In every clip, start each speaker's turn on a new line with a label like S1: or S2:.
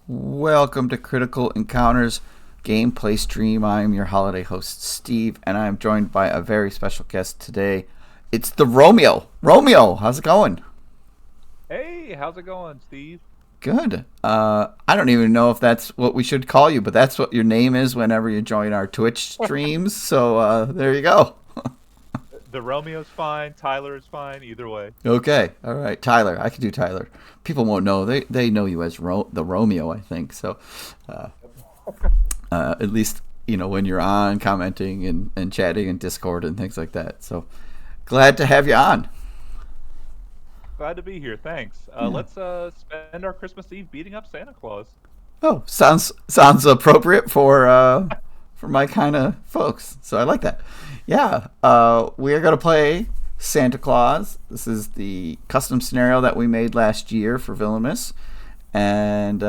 S1: Welcome to Critical Encounters gameplay stream. I'm your holiday host, Steve, and I'm joined by a very special guest today. It's the Romeo. Romeo, how's it going?
S2: Hey, how's it going, Steve?
S1: Good. I don't even know if that's what we should call you, but that's what your name is whenever you join our Twitch streams. So there you go.
S2: The Romeo's fine, Tyler is fine, either way.
S1: Okay. All right. Tyler. I could do Tyler. People won't know. They know you as the Romeo, I think. So uh, at least, when you're on commenting and chatting in Discord and things like that. So glad to have you on.
S2: Glad to be here, thanks.
S1: Yeah.
S2: Let's spend our Christmas Eve beating up Santa Claus.
S1: Oh, sounds appropriate for my kind of folks. So I like that. Yeah. We are gonna play Santa Claus. This is the custom scenario that we made last year for Villainous. And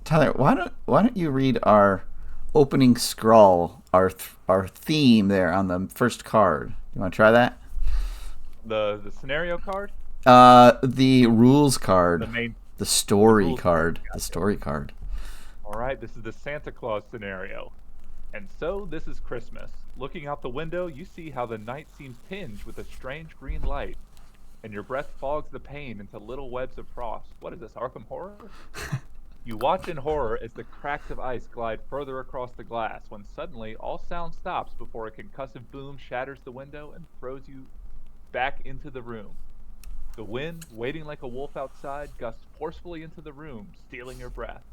S1: Tyler, why don't you read our opening scroll, our theme there on the first card? You want to try that?
S2: The scenario card,
S1: The rules
S2: the
S1: card,
S2: main
S1: the
S2: the
S1: story
S2: rules card.
S1: card, the
S2: Gotcha.
S1: story card.
S2: All right, this is the Santa Claus scenario. And so this is Christmas. Looking out the window, you see how the night seems tinged with a strange green light, and your breath fogs the pain into little webs of frost. What is this, Arkham Horror? You watch in horror as the cracks of ice glide further across the glass when suddenly all sound stops before a concussive boom shatters the window and throws you back into the room. The wind, waiting like a wolf outside, gusts forcefully into the room, stealing your breath.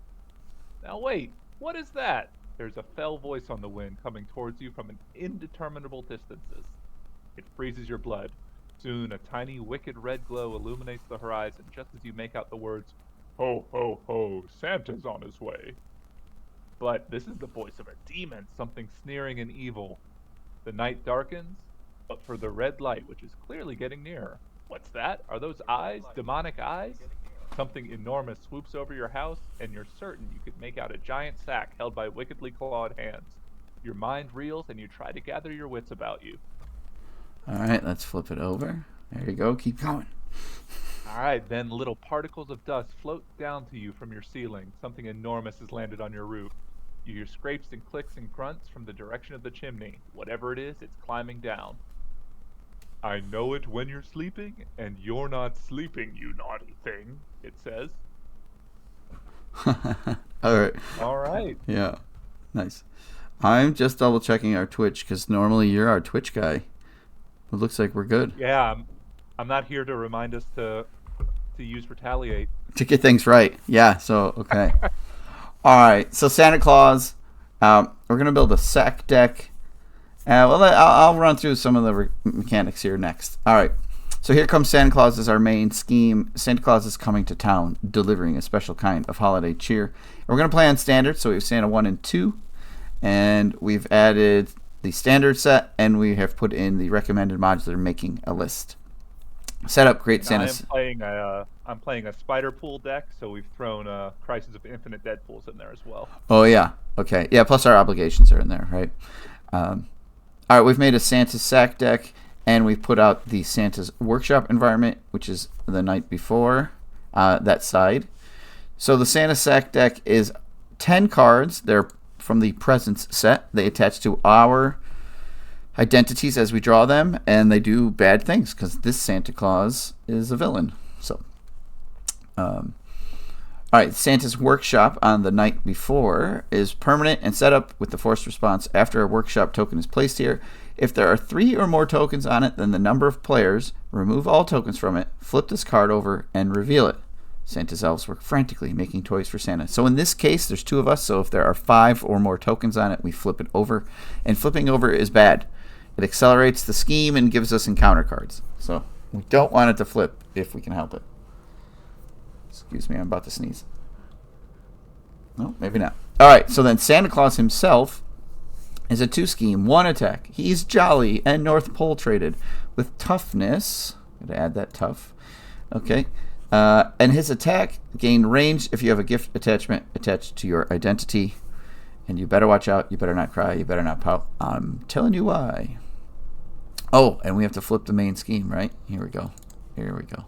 S2: Now wait, what is that? There's a fell voice on the wind coming towards you from an indeterminable distances. It freezes your blood. Soon a tiny wicked red glow illuminates the horizon just as you make out the words, "Ho, ho, ho, Santa's on his way." But this is the voice of a demon, something sneering and evil. The night darkens, but for the red light, which is clearly getting nearer. What's that? Are those eyes? Demonic eyes? Something enormous swoops over your house, and you're certain you could make out a giant sack held by wickedly clawed hands. Your mind reels, and you try to gather your wits about you.
S1: All right, let's flip it over. There you go. Keep going.
S2: All right, then little particles of dust float down to you from your ceiling. Something enormous has landed on your roof. You hear scrapes and clicks and grunts from the direction of the chimney. Whatever it is, it's climbing down. "I know it when you're sleeping, and you're not sleeping, you naughty thing," it says.
S1: All right.
S2: All right.
S1: Yeah. Nice. I'm just double checking our Twitch because normally you're our Twitch guy. It looks like we're good
S2: Yeah, I'm not here to remind us to use retaliate.
S1: to get things right. Yeah. So okay. All right. So Santa Claus. We're gonna build a sack deck. I'll run through some of the mechanics here next. All right. So here comes Santa Claus as our main scheme. Santa Claus is coming to town, delivering a special kind of holiday cheer. And we're going to play on standard, so we have Santa 1 and 2. And we've added the standard set, and we have put in the recommended modular making a list. Setup, create
S2: And I am
S1: Santa's.
S2: playing a spider pool deck, so we've thrown Crisis of Infinite Deadpools in there as well.
S1: Oh, yeah. Okay. Yeah, plus our obligations are in there, right? Um, all right, we've made a Santa's sack deck, and we've put out the Santa's workshop environment, which is the night before that side. So the Santa sack deck is 10 cards. They're from the presents set. They attach to our identities as we draw them, and they do bad things because this Santa Claus is a villain. So, um, all right, Santa's workshop on the night before is permanent and set up with the forced response after a workshop token is placed here. If there are 3 or more tokens on it than the number of players, remove all tokens from it, flip this card over, and reveal it. Santa's elves work frantically making toys for Santa. So in this case, there's 2 of us, so if there are 5 or more tokens on it, we flip it over. And flipping over is bad. It accelerates the scheme and gives us encounter cards. So we don't want it to flip if we can help it. Excuse me, I'm about to sneeze. No, maybe not. All right, so then Santa Claus himself is a 2 scheme, 1 attack. He's jolly and North Pole traded with toughness. Gotta add that tough. Okay. And his attack gain range if you have a gift attachment attached to your identity. And you better watch out. You better not cry. You better not pout. I'm telling you why. Oh, and we have to flip the main scheme, right? Here we go. Here we go.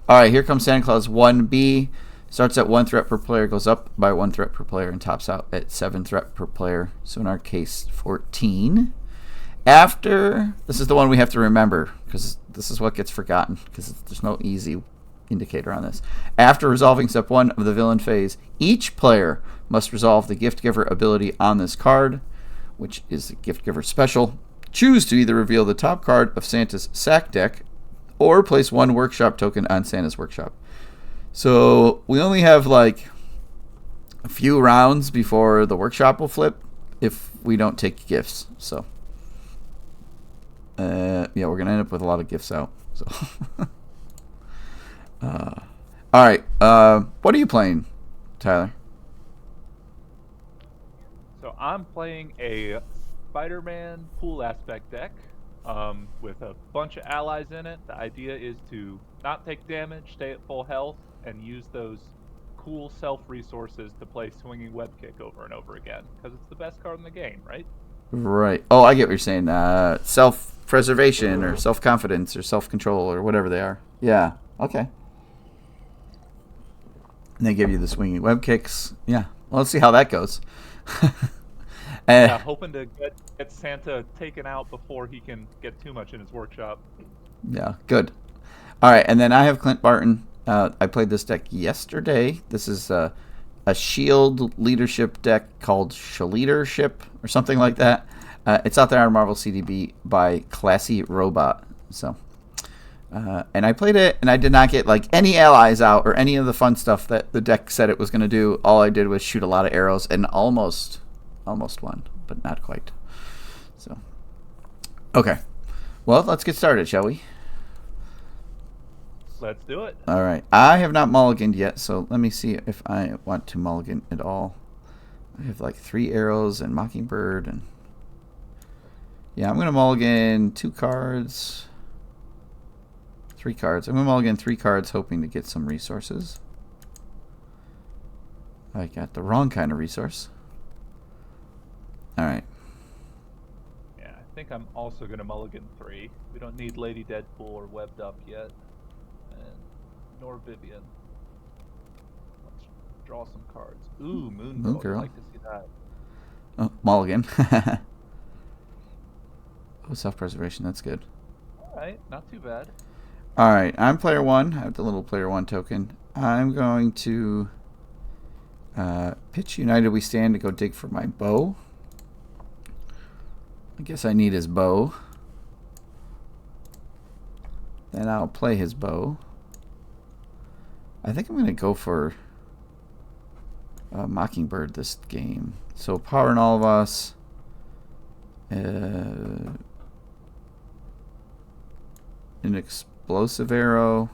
S1: All right, here comes Santa Claus 1B. Starts at 1 threat per player, goes up by 1 threat per player, and tops out at 7 threat per player. So in our case, 14. After, this is the one we have to remember, because this is what gets forgotten, because there's no easy indicator on this. After resolving step 1 of the villain phase, each player must resolve the gift giver ability on this card, which is the gift giver special. Choose to either reveal the top card of Santa's sack deck or place 1 workshop token on Santa's workshop. So we only have like a few rounds before the workshop will flip if we don't take gifts. So yeah, we're gonna end up with a lot of gifts out. So all right, what are you playing, Tyler?
S2: So I'm playing a Spider-Man pool aspect deck with a bunch of allies in it. The idea is to not take damage, stay at full health, and use those cool self-resources to play Swinging Web Kick over and over again, because it's the best card in the game, right?
S1: Right. Oh, I get what you're saying. Self-preservation or self-confidence or self-control or whatever they are. Yeah. Okay. And they give you the Swinging Web Kicks. Yeah. Well, let's see how that goes.
S2: Yeah, hoping to get Santa taken out before he can get too much in his workshop.
S1: Yeah, good. All right, and then I have Clint Barton. I played this deck yesterday. This is a shield leadership deck called Leadership or something like that. It's out there on Marvel CDB by Classy Robot. So, and I played it, and I did not get like any allies out or any of the fun stuff that the deck said it was going to do. All I did was shoot a lot of arrows and almost won, but not quite. So, okay. Well, let's get started, shall we?
S2: Let's do it.
S1: All right. I have not mulliganed yet, so let me see if I want to mulligan at all. I have like 3 arrows and Mockingbird, and yeah, I'm going to mulligan 2 cards. 3 cards. I'm going to mulligan 3 cards, hoping to get some resources. I got the wrong kind of resource. All right.
S2: Yeah, I think I'm also going to mulligan 3. We don't need Lady Deadpool or Webbed Up yet. Nor Vivian. Let's draw some cards. Ooh, Moon Girl. I'd like to see that.
S1: Oh, mulligan. Oh, self-preservation. That's good.
S2: All right, not too bad.
S1: All right, I'm player 1. I have the little player 1 token. I'm going to pitch United We Stand to go dig for my bow. I guess I need his bow. Then I'll play his bow. I think I'm going to go for Mockingbird this game. So power in all of us. An explosive arrow.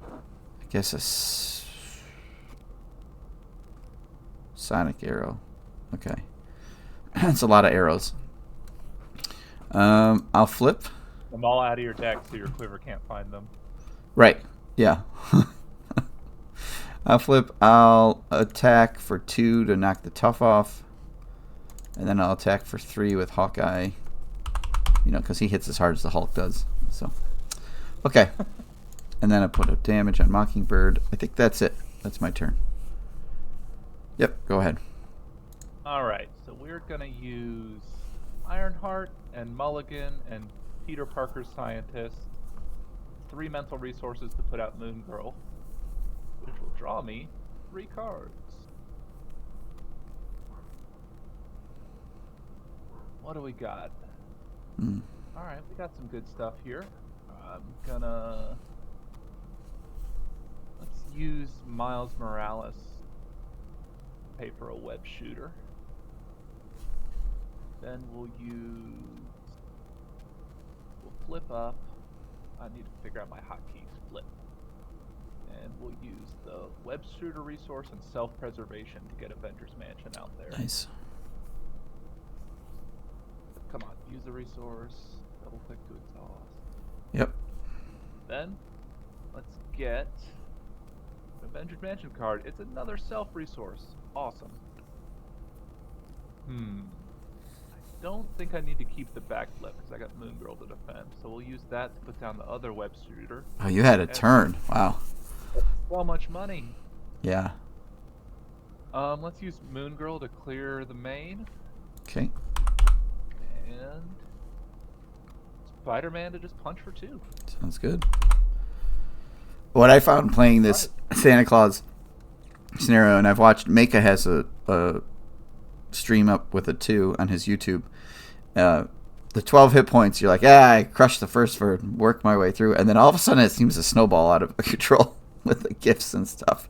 S1: I guess a sonic arrow. Okay. That's a lot of arrows. I'll flip.
S2: I'm all out of your deck, so your quiver can't find them.
S1: Right. Yeah. I'll flip. I'll attack for 2 to knock the tough off. And then I'll attack for 3 with Hawkeye. You know, because he hits as hard as the Hulk does. So, okay. And then I put a damage on Mockingbird. I think that's it. That's my turn. Yep, go ahead.
S2: All right, so we're going to use Ironheart and Mulligan and Peter Parker's Scientist. 3 mental resources to put out Moon Girl, which will draw me 3 cards. What do we got? All right, we got some good stuff here. I'm gonna... Let's use Miles Morales to pay for a web shooter. Then we'll flip up. I need to figure out my hotkeys. Flip. And we'll use the web shooter resource and self-preservation to get Avengers Mansion out there.
S1: Nice.
S2: Come on, use the resource. Double click to exhaust.
S1: Yep.
S2: Then, let's get an Avengers Mansion card. It's another self-resource. Awesome. I don't think I need to keep the backflip because I got Moon Girl to defend. So we'll use that to put down the other web shooter.
S1: Oh, you had a
S2: And
S1: turn. Wow.
S2: so much money.
S1: Yeah.
S2: Let's use Moon Girl to clear the main.
S1: Okay.
S2: And Spider-Man to just punch for 2.
S1: Sounds good. What I found playing this Santa Claus scenario, and I've watched Maka has a stream up with it too on his YouTube. The 12 hit points, you're like, I crushed the first bird, worked my way through, and then all of a sudden it seems to snowball out of control with the gifts and stuff.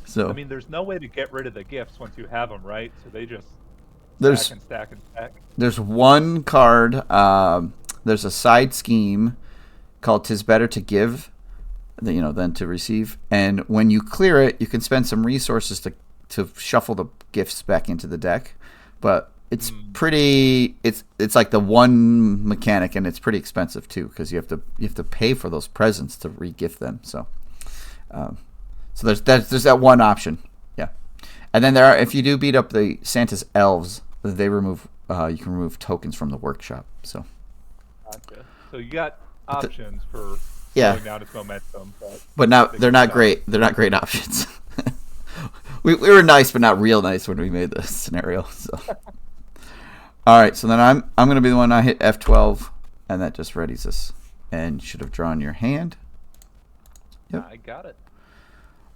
S1: So
S2: I mean, there's no way to get rid of the gifts once you have them, right? So they just
S1: there's
S2: stack and stack and stack.
S1: there's one card. There's a side scheme called "'Tis Better to Give," than to receive. And when you clear it, you can spend some resources to shuffle the gifts back into the deck. But it's pretty. It's like the one mechanic, and it's pretty expensive too because you have to pay for those presents to re-gift them. So there's that one option. Yeah, and then if you do beat up the Santa's elves, they remove. You can remove tokens from the workshop. So.
S2: Gotcha. So you got options for
S1: Yeah.
S2: slowing down its momentum,
S1: but they're not great. They're not great options. we were nice, but not real nice when we made this scenario. So, all right. So then I'm going to be the one. I hit F12, and that just readies us. And you should have drawn your hand. Yep.
S2: I got it.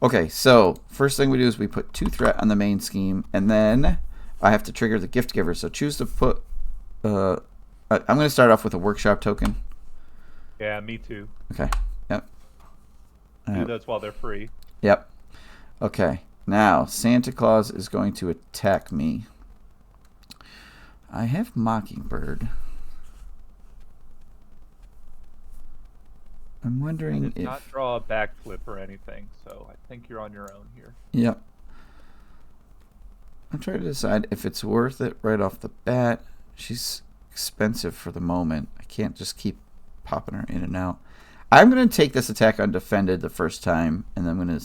S1: Okay. So first thing we do is we put 2 threat on the main scheme, and then I have to trigger the gift giver. So choose to put. I'm going to start off with a workshop token.
S2: Yeah, me too.
S1: Okay. Yep.
S2: Do those while they're free.
S1: Yep. Okay. Now, Santa Claus is going to attack me. I have Mockingbird. I'm wondering
S2: I did
S1: if...
S2: not draw a backflip or anything, so I think you're on your own here.
S1: Yep. I'm trying to decide if it's worth it right off the bat. She's expensive for the moment. I can't just keep popping her in and out. I'm going to take this attack undefended the first time, and then I'm going to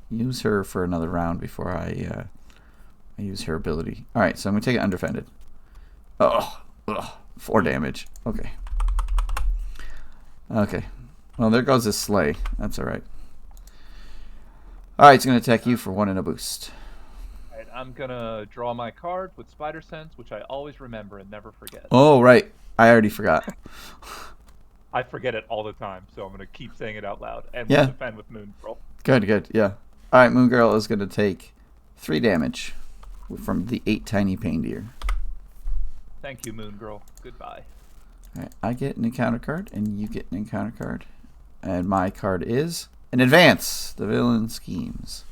S1: use her for another round before I use her ability. All right, so I'm going to take it undefended. Oh, 4 damage. Okay. Okay. Well, there goes his sleigh. That's all right. All right, it's going to attack you for 1 and a boost.
S2: All right, I'm going to draw my card with Spider Sense, which I always remember and never forget.
S1: Oh, right. I already forgot.
S2: I forget it all the time, so I'm going to keep saying it out loud. And
S1: Yeah.
S2: we'll defend with Moon Girl.
S1: Good, yeah. All right, Moon Girl is going to take 3 damage from the 8 tiny pain deer.
S2: Thank you, Moon Girl. Goodbye.
S1: All right, I get an encounter card, and you get an encounter card. And my card is an advance. The villain schemes.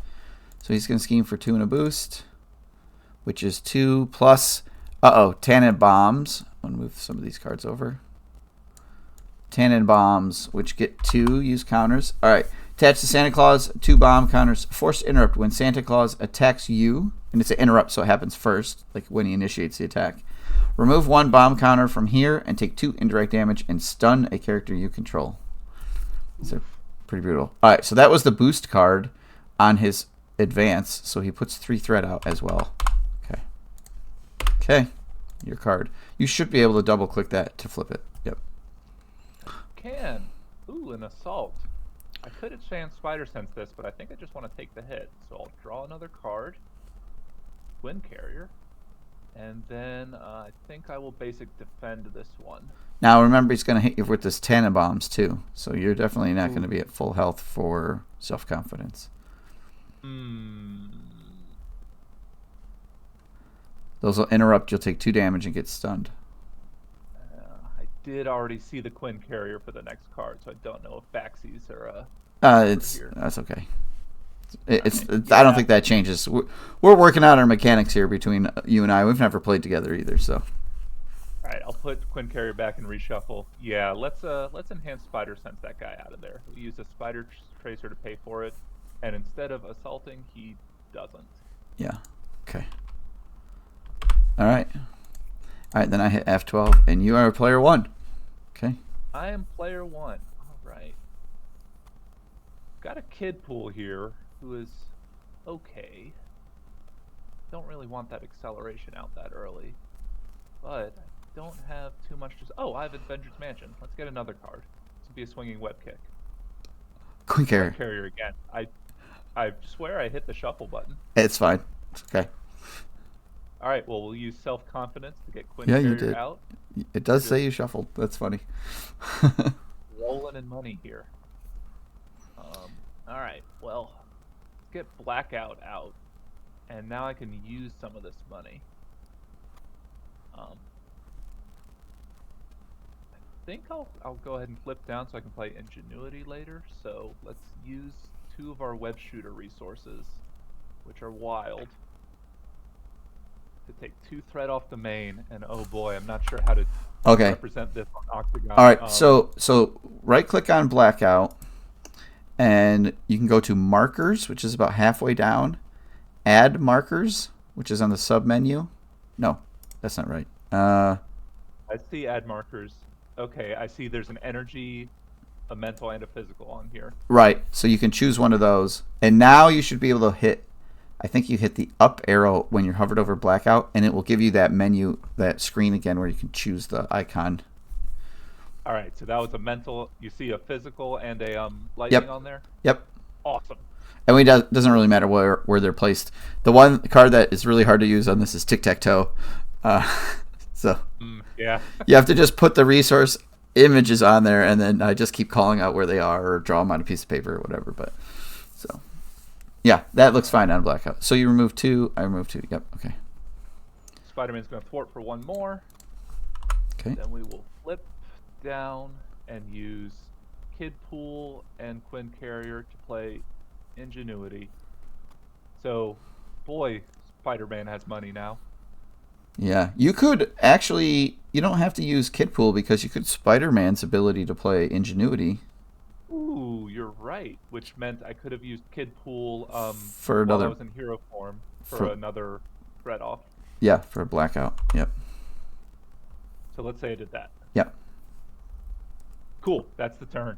S1: So he's going to scheme for 2 and a boost, which is 2 plus, Tannin Bombs. I'm going to move some of these cards over. Tannin Bombs, which get 2, use counters. All right, attached to Santa Claus, 2 bomb counters. Forced interrupt when Santa Claus attacks you, and it's an interrupt, so it happens first, like when he initiates the attack. Remove 1 bomb counter from here and take 2 indirect damage and stun a character you control. So pretty brutal. All right, so that was the boost card on his advance, so he puts 3 threat out as well. Okay. Okay, your card. You should be able to double click that to flip it. Yep.
S2: Can. Ooh, an assault. I could have chance Spider Sense this, but I think I just want to take the hit. So I'll draw another card. Twin Carrier. And then I think I will basic defend this one.
S1: Now remember, he's going to hit you with this Tannin Bombs too, so you're definitely not going to be at full health for self-confidence. Those will interrupt. You'll take 2 damage and get stunned.
S2: I did already see the Twin Carrier for the next card, so I don't know if backsies are
S1: That's okay. I don't think that changes. We're working out our mechanics here between you and I. We've never played together either, so.
S2: All right, I'll put Twin Carrier back and reshuffle. Yeah, let's enhance Spider Sense that guy out of there. We use a Spider Tracer to pay for it, and instead of assaulting, he doesn't.
S1: Yeah. Okay. All right. All right, then I hit F12, and you are player 1. Okay.
S2: I am player 1. All right. Got a kid pool here who is okay. Don't really want that acceleration out that early, but I don't have too much to... Oh, I have Adventure's Mansion. Let's get another card. This would be a swinging web kick.
S1: Queen
S2: Web
S1: carrier.
S2: carrier again. I swear I hit the shuffle button.
S1: It's fine. It's okay.
S2: All right, well, we'll use self-confidence to get Quinn
S1: Yeah, you
S2: Carrier
S1: did.
S2: out.
S1: It does say you shuffled. That's funny.
S2: Rolling in money here. All right, well, let's get Blackout out. And now I can use some of this money. I think I'll go ahead and flip down so I can play Ingenuity later. So let's use 2 of our web shooter resources, which are wild, to take 2 threat off the main. And oh boy, I'm not sure how to represent this on Octagon.
S1: All right, so right click on Blackout, and you can go to Markers, which is about halfway down. Add Markers, which is on the sub menu. No, that's not right.
S2: I see add markers. Okay, I see there's an energy, a mental, and a physical on here.
S1: Right, so you can choose one of those. And now you should be able to hit, I think you hit the up arrow when you're hovered over Blackout, and it will give you that menu, that screen again where you can choose the icon.
S2: All right, so that was a mental. You see a physical and a lightning on there?
S1: Yep.
S2: Awesome.
S1: And it doesn't really matter where they're placed. The one card that is really hard to use on this is Tic-Tac-Toe. So
S2: yeah.
S1: You have to just put the resource images on there, and then I just keep calling out where they are or draw them on a piece of paper or whatever. But so, yeah, that looks fine on Blackout. So you remove 2. I remove 2. Yep. Okay.
S2: Spider-Man's going to thwart for 1 more.
S1: Okay.
S2: Then we will flip down and use Kid Pool and Quinn Carrier to play Ingenuity. So, boy, Spider-Man has money now.
S1: Yeah, you could actually. You don't have to use Kid Pool because you could Spider-Man's ability to play Ingenuity.
S2: Ooh, you're right. Which meant I could have used Kid Pool
S1: for another.
S2: While I was in hero form for another threat off.
S1: Yeah, for a Blackout. Yep.
S2: So let's say I did that.
S1: Yep.
S2: Cool. That's the turn.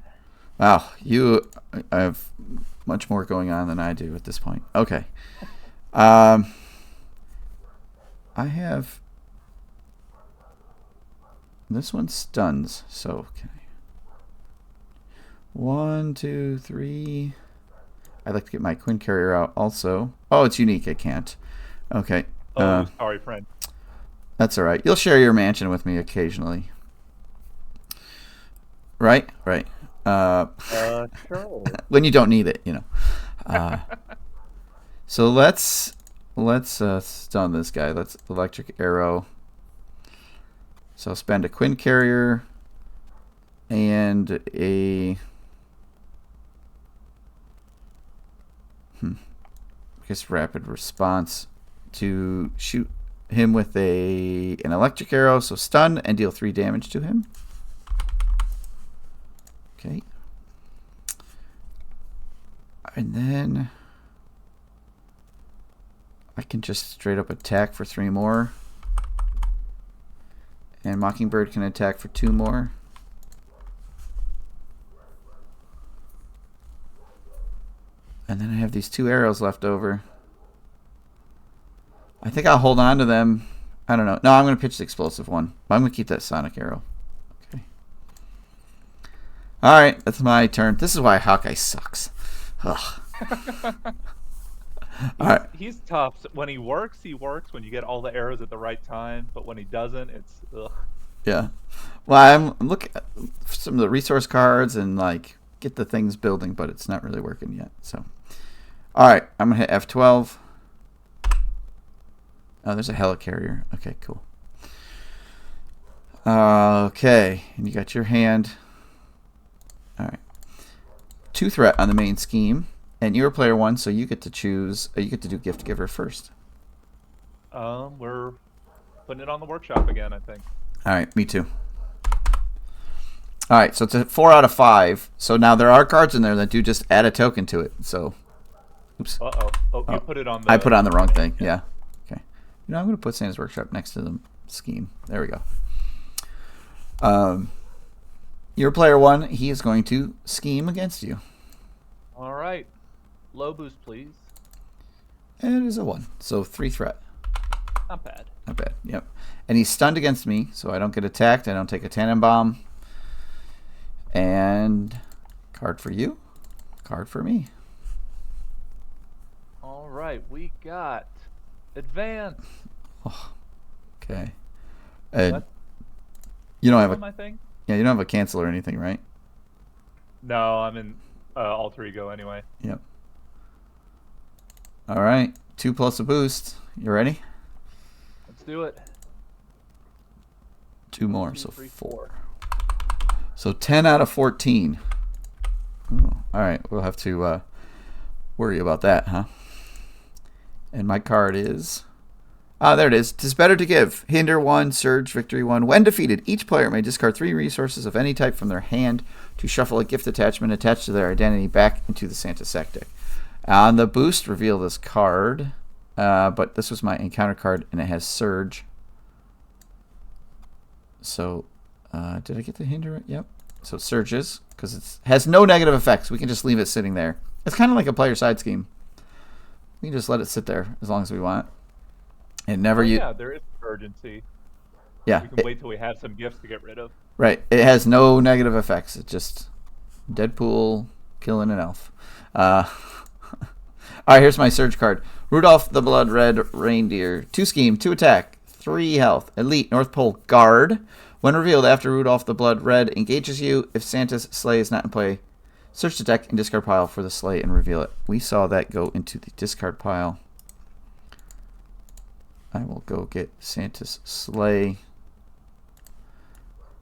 S1: Wow, you have much more going on than I do at this point. Okay. I have... This one stuns, so... Okay. 1, 2, 3... I'd like to get my Quinn Carrier out also. Oh, it's unique. I can't. Okay.
S2: Oh, sorry, friend.
S1: That's all right. You'll share your mansion with me occasionally. Right? Right.
S2: Sure.
S1: When you don't need it, you know. So let's stun this guy. Let's electric arrow. So I'll spend a Quinn Carrier and a I guess rapid response to shoot him with an electric arrow. So stun and deal 3 damage to him. Okay. And then I can just straight up attack for 3 more. And Mockingbird can attack for 2 more. And then I have these 2 arrows left over. I think I'll hold on to them. I don't know. No, I'm going to pitch the explosive one. I'm going to keep that sonic arrow. Okay. All right, that's my turn. This is why Hawkeye sucks. Ugh. All right.
S2: He's tough. When he works, he works. When you get all the arrows at the right time, but when he doesn't, it's ugh.
S1: Yeah. Well, I'm looking at some of the resource cards and like get the things building, but it's not really working yet. So, all right, I'm gonna hit F12. Oh, there's a helicarrier. Okay, cool. Okay, and you got your hand. All right. 2 threat on the main scheme, and you're player 1, so you get to choose. You get to do gift giver first.
S2: We're putting it on the workshop again, I think.
S1: All right, me too. All right, so it's a 4 out of 5. So now there are cards in there that do just add a token to it. So, oops.
S2: Uh-oh. Oh, you put it on the...
S1: I put on the wrong thing. Yeah. Okay. You know, I'm going to put Santa's Workshop next to the scheme. There we go. Your player 1, he is going to scheme against you.
S2: All right. Low boost, please.
S1: And it is a 1. So 3 threat.
S2: Not bad.
S1: Not bad. Yep. And he's stunned against me, so I don't get attacked. I don't take a Tannenbaum. And card for you. Card for me.
S2: All right, we got advance.
S1: Oh, okay.
S2: What?
S1: You don't have
S2: my thing?
S1: Yeah, you don't have a cancel or anything, right?
S2: No, I'm in alter ego anyway.
S1: Yep. All right. 2 plus a boost. You ready?
S2: Let's do it.
S1: 2 more,
S2: 2,
S1: so
S2: 3,
S1: 4. So 10 out of 14. Oh, all right, we'll have to worry about that, huh? And my card is... there it is. 'Tis better to give. Hinder 1, Surge, Victory 1. When defeated, each player may discard 3 resources of any type from their hand to shuffle a gift attachment attached to their identity back into the Santa Sack deck. On the boost, reveal this card. But this was my encounter card, and it has Surge. So, did I get the hinder? Yep. So it surges, because it has no negative effects. We can just leave it sitting there. It's kind of like a player side scheme. We can just let it sit there as long as we want. And never
S2: yeah, there is urgency.
S1: Yeah.
S2: We can wait till we have some gifts to get rid of.
S1: Right. It has no negative effects. It's just Deadpool killing an elf. All right, here's my Surge card. Rudolph the Blood Red Reindeer. 2 scheme, 2 attack, 3 health. Elite North Pole Guard. When revealed after Rudolph the Blood Red engages you, if Santa's sleigh is not in play, search the deck and discard pile for the sleigh and reveal it. We saw that go into the discard pile. I will go get Santa's sleigh.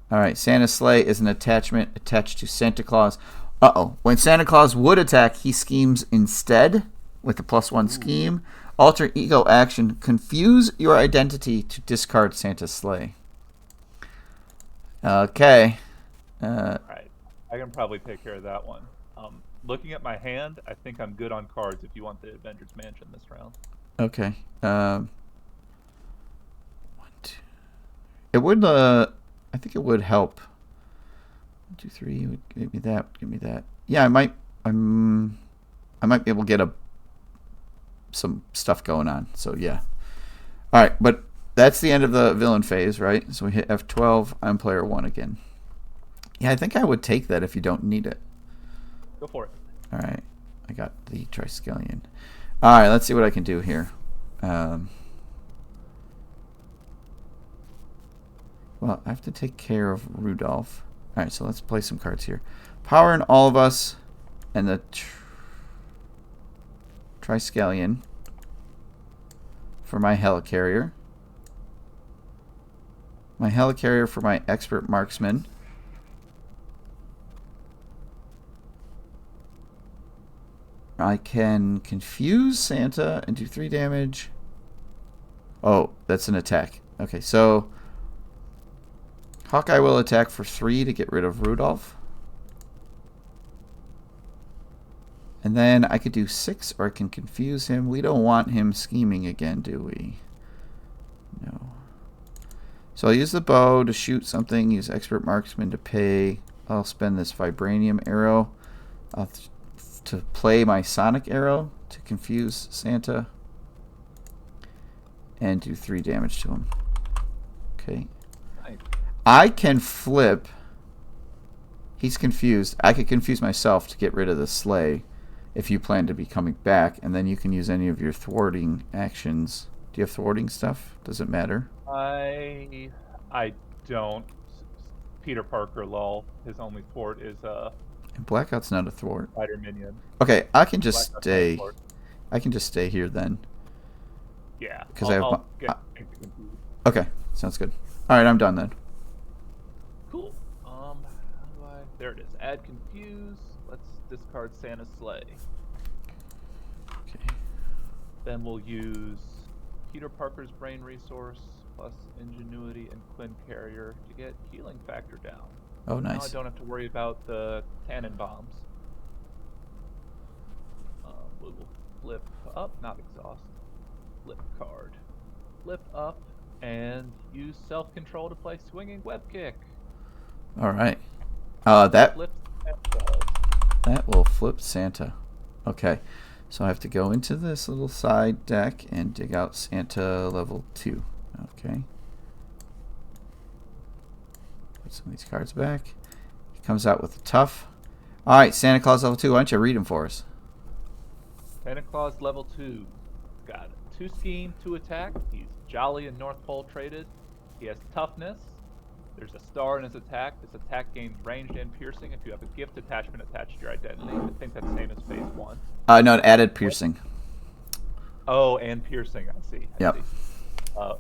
S1: All right, Santa's sleigh is an attachment attached to Santa Claus. Uh-oh. When Santa Claus would attack, he schemes instead with the +1 scheme. Alter ego action. Confuse your identity to discard Santa's sleigh. Okay.
S2: All right. I can probably take care of that one. Looking at my hand, I think I'm good on cards if you want the Avengers Mansion this round.
S1: Okay. 1, 2. It would, I think it would help. 1, 2, 3. Give me that. Give me that. Yeah, I might be able to get some stuff going on. So yeah. All right, but that's the end of the villain phase, right? So we hit F12. I'm player 1 again. Yeah, I think I would take that if you don't need it.
S2: Go for it.
S1: All right, I got the Triskelion. All right, let's see what I can do here. Well, I have to take care of Rudolph. All right, so let's play some cards here. Power in all of us, and the Triskelion for my Helicarrier. My Helicarrier for my Expert Marksman. I can confuse Santa and do 3 damage. Oh, that's an attack. Okay, so Hawkeye will attack for 3 to get rid of Rudolph. And then I could do 6, or I can confuse him. We don't want him scheming again, do we? No. So I'll use the bow to shoot something, use Expert Marksman to pay. I'll spend this Vibranium Arrow to play my Sonic Arrow to confuse Santa. And do 3 damage to him. Okay.
S2: Nice.
S1: I can flip. He's confused. I could confuse myself to get rid of the sleigh if you plan to be coming back, and then you can use any of your thwarting actions. Do you have thwarting stuff? Does it matter?
S2: I don't. Peter Parker, lol. His only thwart is
S1: And Blackout's not a thwart.
S2: Spider Minion.
S1: Okay, I can just
S2: Blackout's
S1: stay.
S2: not a thwart.
S1: I can just stay here then.
S2: Yeah.
S1: Because I have.
S2: I'll get confused.
S1: Okay, sounds good. All right, I'm done then.
S2: Cool. How do I? There it is. Add confuse. Let's discard Santa's sleigh.
S1: Okay.
S2: Then we'll use Peter Parker's brain resource plus ingenuity and Quinn Carrier to get healing factor down.
S1: Oh,
S2: Now I
S1: nice.
S2: don't have to worry about the Tannenbaums. We will flip up, not exhaust. Flip card. Flip up and use self-control to play swinging web kick.
S1: All right. That
S2: Flip
S1: will flip Santa. Okay. So I have to go into this little side deck and dig out Santa level 2. Okay. Put some of these cards back. He comes out with a tough. All right, Santa Claus level 2. Why don't you read them for us?
S2: Santa Claus level 2. Got 2 scheme, 2 attack. He's jolly and North Pole traded. He has toughness. There's a star in his attack. This attack gains ranged and piercing if you have a gift attachment attached to your identity. I think that's the same as phase 1.
S1: No, it added piercing.
S2: Oh, and piercing. I see.
S1: Yep.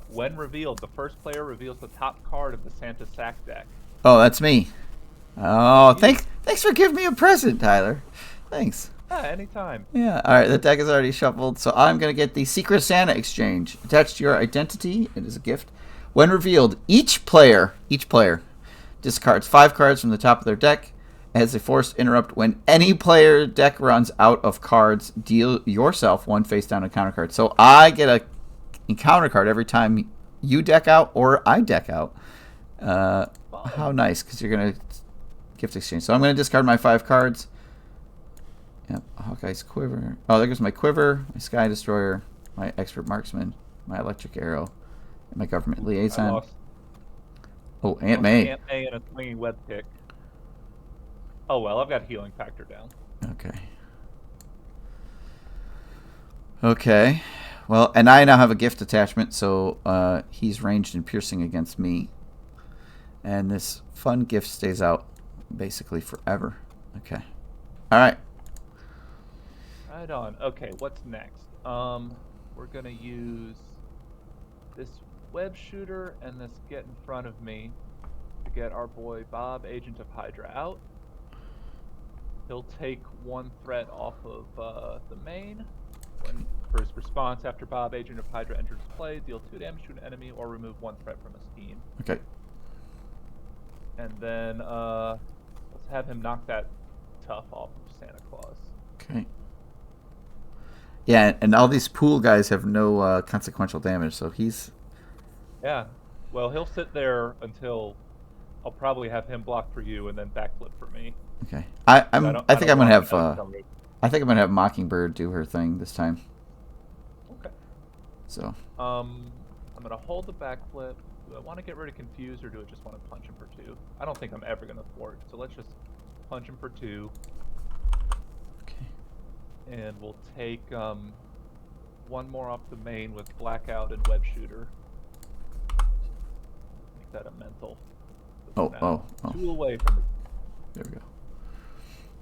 S2: When revealed, the first player reveals the top card of the Santa sack deck.
S1: Oh, that's me. Oh, thanks for giving me a present, Tyler. Thanks.
S2: Yeah, anytime.
S1: Yeah, all right, the deck is already shuffled, so I'm going to get the Secret Santa Exchange. Attached to your identity, it is a gift. When revealed, each player discards 5 cards from the top of their deck as a forced interrupt. When any player deck runs out of cards, deal yourself 1 face down encounter card. So I get a encounter card every time you deck out or I deck out. How nice, because you're going to gift exchange. So I'm going to discard my 5 cards. Yep, Hawkeye's quiver. Oh, there goes my quiver, my Sky Destroyer, my Expert Marksman, my Electric Arrow, and my Government Liaison. Oh, Aunt May.
S2: Aunt May and a swinging web kick. Oh well, I've got healing factor down.
S1: Okay. Okay. Well, and I now have a gift attachment, so he's ranged and piercing against me. And this fun gift stays out basically forever. Okay. All right.
S2: Right on. Okay, what's next? We're gonna use this web shooter and this get in front of me to get our boy Bob, Agent of Hydra, out. He'll take 1 threat off of the main. For his response after Bob, Agent of Hydra enters play, deal 2 damage to an enemy or remove 1 threat from a scheme.
S1: Okay.
S2: And then let's have him knock that tough off of Santa Claus.
S1: Okay. Yeah, and all these pool guys have no consequential damage, so he's...
S2: Yeah. Well, he'll sit there until I'll probably have him block for you and then backflip for me.
S1: Okay. I think I'm gonna have Mockingbird do her thing this time.
S2: Okay.
S1: So.
S2: I'm gonna hold the backflip. Do I want to get rid of Confuse or do I just want to punch him for 2? I don't think I'm ever gonna thwart, so let's just punch him for 2.
S1: Okay.
S2: And we'll take 1 more off the main with Blackout and Web Shooter. Make that a mental.
S1: Oh.
S2: 2 away from the...
S1: There we go.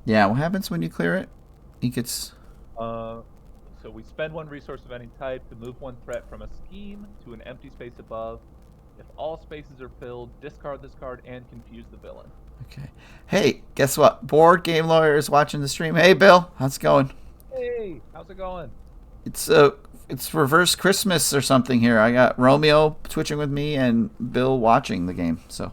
S1: Yeah, what happens when you clear it? He gets...
S2: So we spend 1 resource of any type to move 1 threat from a scheme to an empty space above. If all spaces are filled, discard this card and confuse the villain.
S1: Okay. Hey, guess what? Board Game Lawyer is watching the stream. Hey, Bill. How's it going?
S2: Hey, how's it going?
S1: It's reverse Christmas or something here. I got Romeo twitching with me and Bill watching the game. So,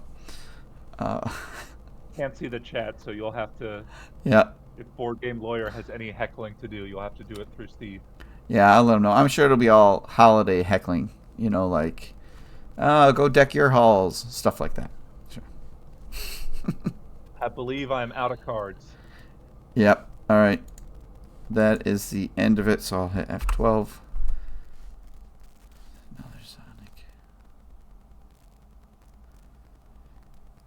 S2: can't see the chat, so you'll have to.
S1: Yeah.
S2: If Board Game Lawyer has any heckling to do, you'll have to do it through Steve.
S1: Yeah, I'll let him know. I'm sure it'll be all holiday heckling. You know, like, go deck your halls, stuff like that. Sure.
S2: I believe I'm out of cards.
S1: Yep. All right. That is the end of it, so I'll hit F12. Another Sonic.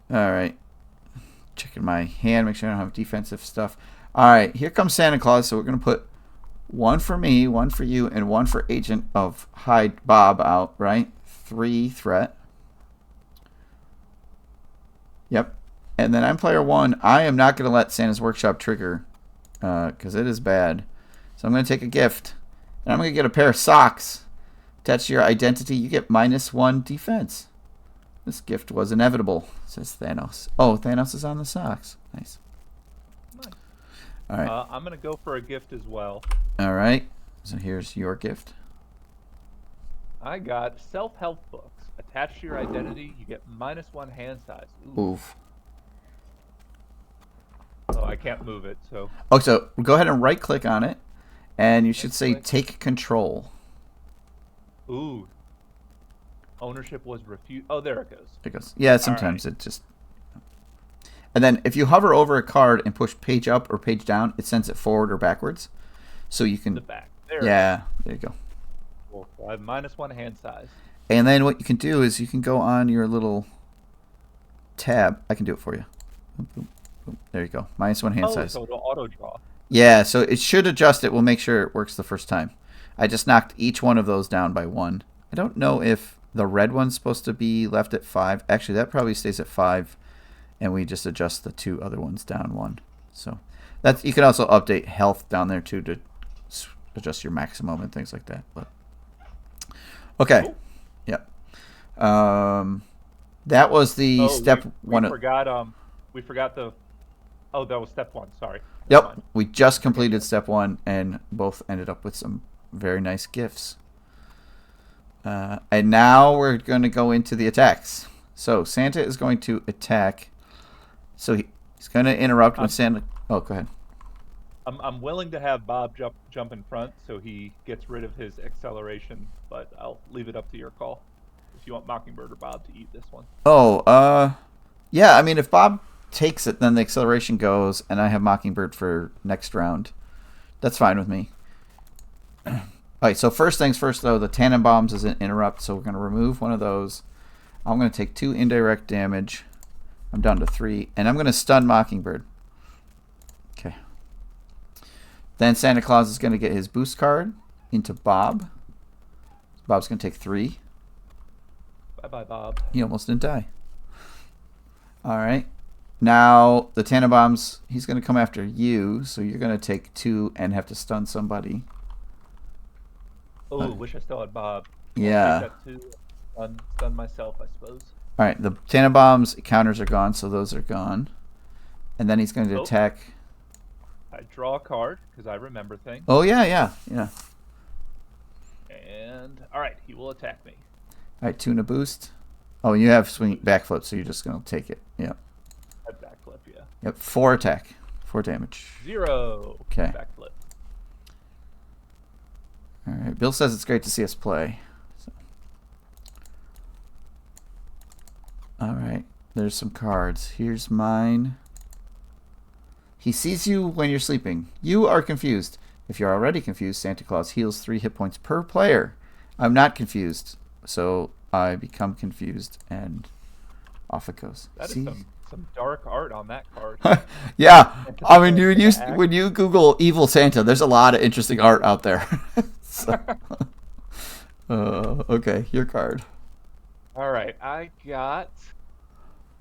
S1: All right. Checking my hand, make sure I don't have defensive stuff. All right, here comes Santa Claus, so we're going to put 1 for me, 1 for you, and 1 for Agent of Bob out, right? 3 threat. Yep. And then I'm player 1. I am not going to let Santa's Workshop trigger because it is bad. So I'm going to take a gift. And I'm going to get a pair of socks. Attached to your identity, you get -1 defense. This gift was inevitable, says Thanos. Oh, Thanos is on the socks. Nice. All right.
S2: I'm going to go for a gift as well.
S1: All right. So here's your gift.
S2: I got self-help books. Attached to your identity, you get -1 hand size. Ooh.
S1: Oof.
S2: Oh, I can't move it, so...
S1: Oh, so go ahead and right-click on it, and you should say Take Control.
S2: Ooh. Ownership was refused. Oh, there it goes.
S1: It goes. Yeah, sometimes it just... And then if you hover over a card and push page up or page down, it sends it forward or backwards. So you can...
S2: The back. There
S1: yeah, there you go.
S2: Cool. So I have -1 hand size.
S1: And then what you can do is you can go on your little tab. I can do it for you. Boom, boom, boom. There you go. -1 hand size.
S2: So it'll auto draw.
S1: Yeah, so it should adjust it. We'll make sure it works the first time. I just knocked each one of those down by 1. I don't know if the red one's supposed to be left at 5. Actually, that probably stays at 5, and we just adjust the 2 other ones down 1. So that's, you can also update health down there too to adjust your maximum and things like that. But okay,
S2: Cool.
S1: yep. That was the step
S2: we
S1: 1.
S2: We forgot the. Oh, that was step 1. Sorry.
S1: Yep,
S2: Never mind.
S1: we just completed step 1 and both ended up with some very nice gifts. And now we're going to go into the attacks. So Santa is going to attack. So he's going to interrupt when Santa. Oh, go ahead.
S2: I'm willing to have Bob jump in front so he gets rid of his acceleration, but I'll leave it up to your call. If you want Mockingbird or Bob to eat this one.
S1: Oh, yeah. I mean, if Bob takes it, then the acceleration goes, and I have Mockingbird for next round. That's fine with me. All right. So first things first, though, the Tannenbaums is an interrupt, so we're going to remove one of those. I'm going to take 2 indirect damage. I'm down to 3, and I'm going to stun Mockingbird. Okay. Then Santa Claus is going to get his boost card into Bob. Bob's going to take 3.
S2: Bye-bye, Bob.
S1: He almost didn't die. All right. Now, the Tannenbaums, he's going to come after you, so you're going to take 2 and have to stun somebody.
S2: Oh, wish I still had Bob.
S1: Yeah.
S2: Take that too. Stun myself, I suppose.
S1: All right. The Tannenbaums counters are gone, so those are gone. And then he's going to attack.
S2: I draw a card because I remember things.
S1: Oh, yeah.
S2: And, all right, he will attack me.
S1: All right, 2 and a boost. Oh, you have swing backflip, so you're just going to take it. Yep.
S2: I backflip, yeah.
S1: Yep, 4 attack. 4 damage.
S2: 0.
S1: Okay.
S2: Backflip.
S1: All right. Bill says it's great to see us play. So. All right. There's some cards. Here's mine. He sees you when you're sleeping. You are confused. If you're already confused, Santa Claus heals 3 hit points per player. I'm not confused, so I become confused, and off it goes.
S2: That is some dark art on that card.
S1: Yeah, I mean, when you Google evil Santa, there's a lot of interesting art out there. So, okay, your card.
S2: All right, I got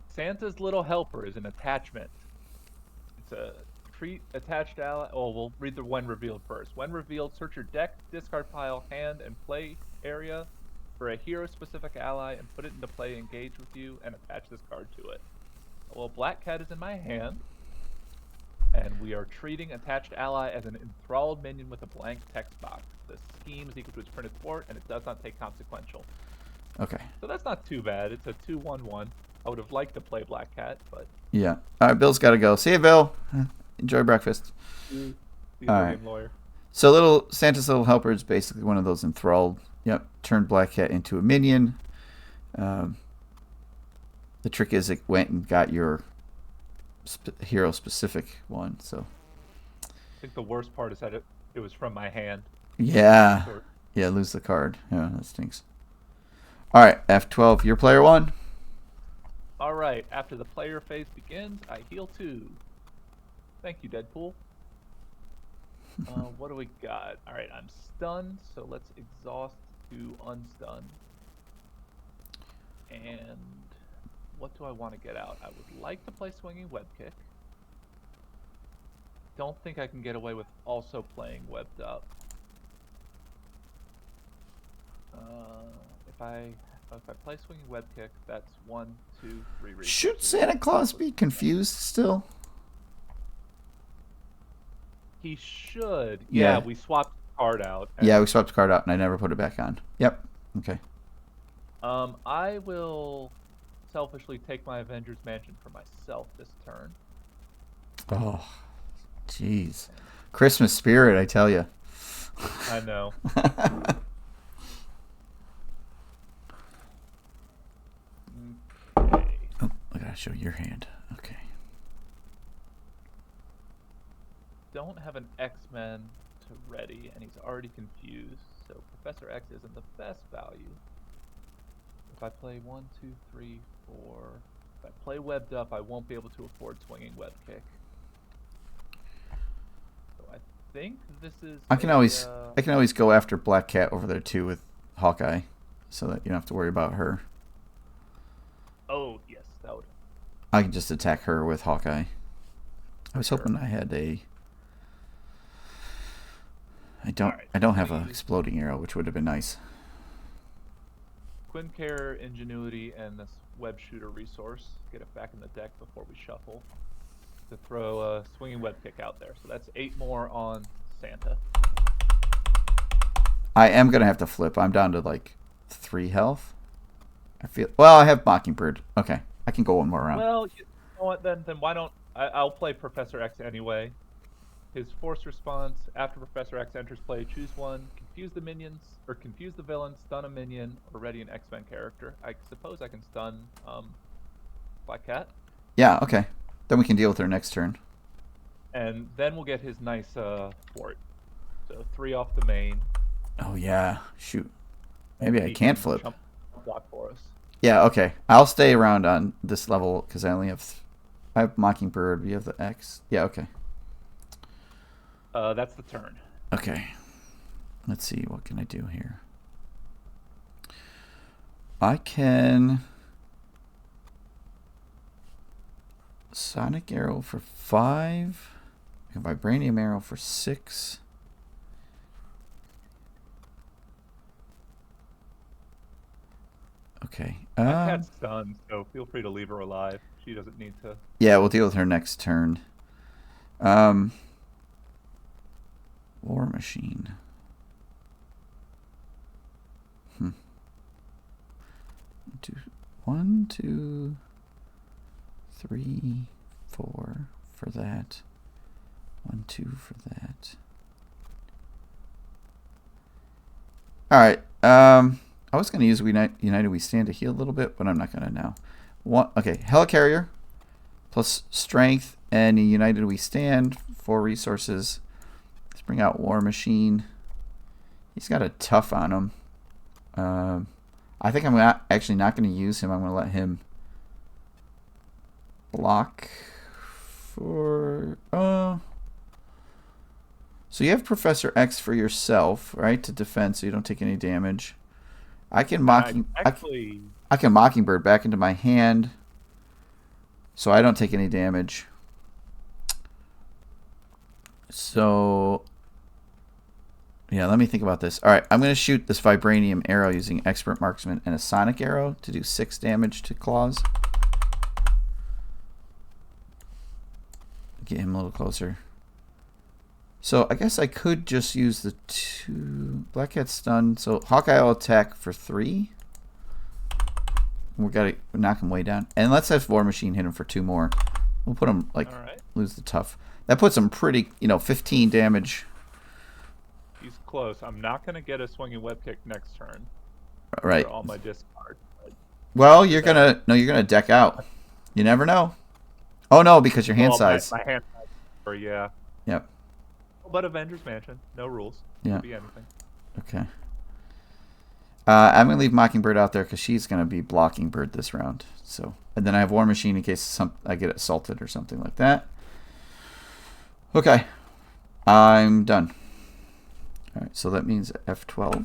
S2: Santa's Little Helper is an attachment. It's a treat attached ally. Oh, we'll read the when revealed first. When revealed, search your deck, discard pile, hand, and play area for a hero-specific ally and put it into play, engage with you, and attach this card to it. Well, Black Cat is in my hand, and we are treating attached ally as an enthralled minion with a blank text box. The scheme is equal to its printed port, and it does not take consequential.
S1: Okay.
S2: So that's not too bad. It's a 2/1/1. I would have liked to play Black Cat, but...
S1: Yeah. All right, Bill's got to go. See you, Bill. Enjoy breakfast.
S2: All
S1: right.
S2: Lawyer.
S1: So Santa's Little Helper is basically one of those enthralled. Yep. Turned Black Cat into a minion. The trick is it went and got your hero-specific one. So.
S2: I think the worst part is that it was from my hand.
S1: Yeah. Yeah, lose the card. Yeah, that stinks. All right, F12, your player 1.
S2: All right, after the player phase begins, I heal 2. Thank you, Deadpool. What do we got? All right, I'm stunned, so let's exhaust to unstun. And what do I want to get out? I would like to play Swinging Web Kick. Don't think I can get away with also playing Webbed Up. If I play Swinging Web Kick, that's 1, 2, 3 reasons.
S1: Should Santa Claus be confused still?
S2: He should.
S1: Yeah.
S2: Yeah, we swapped the card out.
S1: Yeah, we swapped the card out, and I never put it back on. Yep. Okay.
S2: I will selfishly take my Avengers Mansion for myself this turn.
S1: Oh, jeez. Christmas spirit, I tell you.
S2: I know. Okay.
S1: Oh, I gotta show your hand. Okay.
S2: Don't have an X-Men to ready, and he's already confused, so Professor X isn't the best value. if I play 1, 2, 3, 4, if I play webbed up, I won't be able to afford swinging web kick. So I think this is.
S1: I can always go after Black Cat over there too with Hawkeye, so that you don't have to worry about her.
S2: Oh yes, that would.
S1: I can just attack her with Hawkeye. I was hoping I had a. I don't have an exploding arrow, which would have been nice.
S2: Quincare, Ingenuity, and this web shooter resource. Get it back in the deck before we shuffle. To throw a swinging web kick out there. So that's 8 more on Santa.
S1: I am gonna have to flip. I'm down to like 3 health. I feel. Well, I have Mockingbird. Okay, I can go one more round.
S2: Well, you know what? Then why don't I'll play Professor X anyway. His force response after Professor X enters play, choose one, confuse the minions, or confuse the villain, stun a minion, or ready an X-Men character. I suppose I can stun Black Cat.
S1: Yeah, okay. Then we can deal with her next turn.
S2: And then we'll get his nice fort. So 3 off the main.
S1: Oh yeah, shoot. Maybe I can't flip.
S2: Block for us.
S1: Yeah, okay. I'll stay around on this level because I only have. I have Mockingbird. We have the X. Yeah, okay.
S2: That's the turn.
S1: Okay. Let's see. What can I do here? I can Sonic Arrow for 5. And Vibranium Arrow for 6. Okay.
S2: My cat's stunned, so feel free to leave her alive. She doesn't need to.
S1: Yeah, we'll deal with her next turn. War Machine. 1, 2, 3, 4 for that. 1, 2 for that. All right. I was going to use United We Stand to heal a little bit, but I'm not going to now. Okay, Helicarrier plus Strength and United We Stand, 4 resources. Let's bring out War Machine. He's got a tough on him. I think I'm actually not going to use him. I'm going to let him block for... So you have Professor X for yourself, right, to defend so you don't take any damage. I can Mockingbird back into my hand so I don't take any damage. So, yeah, let me think about this. All right, I'm going to shoot this Vibranium Arrow using Expert Marksman and a Sonic Arrow to do 6 damage to Claws. Get him a little closer. So I guess I could just use the 2 Black Cat stun. So Hawkeye will attack for 3. We gotta knock him way down. And let's have War Machine hit him for 2 more. We'll put him lose the tough. That puts him pretty, 15 damage.
S2: He's close. I'm not gonna get a swinging web kick next turn.
S1: Right.
S2: They're all my discard.
S1: Well, you're gonna deck out. You never know. Oh no, because your hand size.
S2: My hand size. Yeah.
S1: Yep.
S2: But Avengers Mansion, no rules.
S1: Yeah.
S2: Could be anything.
S1: Okay. I'm gonna leave Mockingbird out there because she's gonna be blocking Bird this round. So, and then I have War Machine in case I get assaulted or something like that. Okay, I'm done. All right, so that means F12.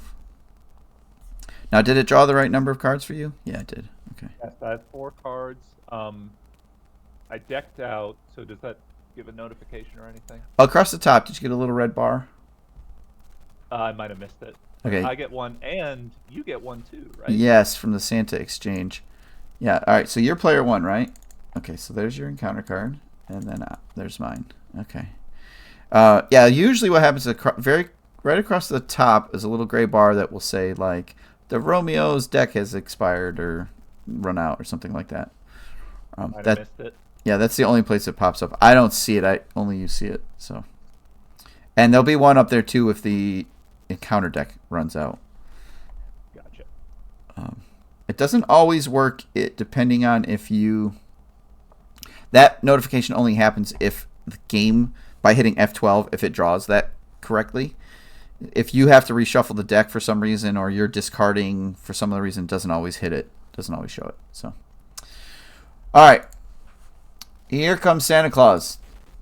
S1: Now, did it draw the right number of cards for you? Yeah, it did. Okay.
S2: Yes, I have 4 cards. I decked out. So does that give a notification or anything?
S1: Across the top, did you get a little red bar?
S2: I might have missed it.
S1: Okay.
S2: I get 1, and you get 1 too, right?
S1: Yes, from the Santa exchange. Yeah. All right. So you're player 1, right? Okay. So there's your encounter card, and then there's mine. Okay. Yeah. Usually, what happens is right across the top is a little gray bar that will say like the Romeo's deck has expired or run out or something like that.
S2: I missed it.
S1: Yeah, that's the only place it pops up. I don't see it. Only you see it. So, and there'll be one up there too if the encounter deck runs out.
S2: Gotcha.
S1: It doesn't always work. Depending on if you. That notification only happens if the game by hitting F12 if it draws that correctly. If you have to reshuffle the deck for some reason or you're discarding for some other reason, it doesn't always hit it. doesn't always show it. So, all right. Here comes Santa Claus.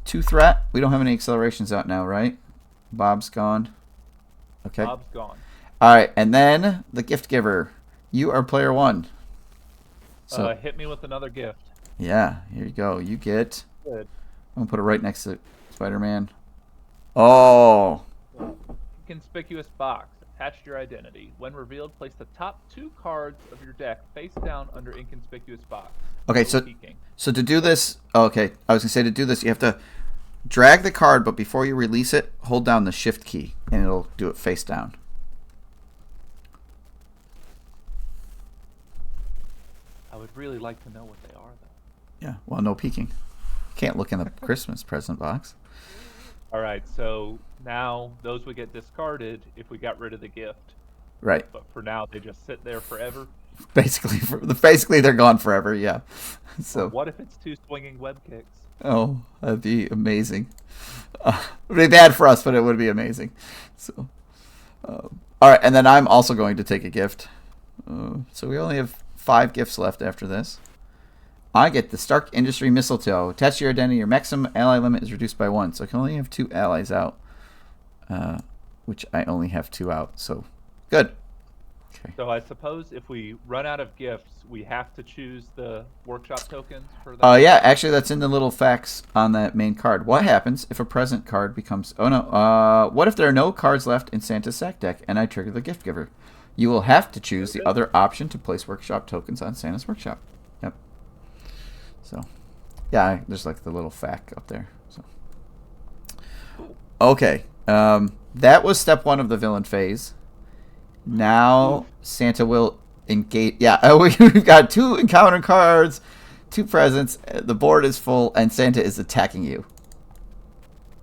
S1: 2 threat. We don't have any accelerations out now, right? Bob's gone. Okay.
S2: Bob's gone.
S1: All right, and then the gift giver. You are player 1. So
S2: hit me with another gift.
S1: yeah, here you go. You get.
S2: Good.
S1: I'm gonna put it right next to Spider-Man. Oh.
S2: Inconspicuous box. Attached to your identity. When revealed, place the top 2 cards of your deck face down under inconspicuous box.
S1: Okay, so to do this, okay, I was gonna say to do this, you have to drag the card, but before you release it, hold down the shift key, and it'll do it face down.
S2: I would really like to know what they are, though.
S1: Yeah, well, no peeking. You can't look in the Christmas present box.
S2: All right, so now those would get discarded if we got rid of the gift.
S1: Right.
S2: But for now, they just sit there forever.
S1: Basically, they're gone forever. Yeah. So.
S2: What if it's 2 swinging web kicks?
S1: Oh, that'd be amazing. It would be bad for us, but it would be amazing. So, all right, and then I'm also going to take a gift. So we only have 5 gifts left after this. I get the Stark Industry Mistletoe. Attached to your identity, your maximum ally limit is reduced by 1. So I can only have 2 allies out, which I only have 2 out. So good. Okay.
S2: So I suppose if we run out of gifts, we have to choose the workshop tokens for that?
S1: Yeah, actually that's in the little facts on that main card. What happens if a present card becomes... Oh, no. What if there are no cards left in Santa's sack deck and I trigger the gift giver? You will have to choose the other option to place workshop tokens on Santa's workshop. Yep. So, yeah, there's like the little fact up there. So, okay. That was step 1 of the villain phase. Now Santa will engage. Yeah, we've got 2 encounter cards, 2 presents. The board is full, and Santa is attacking you.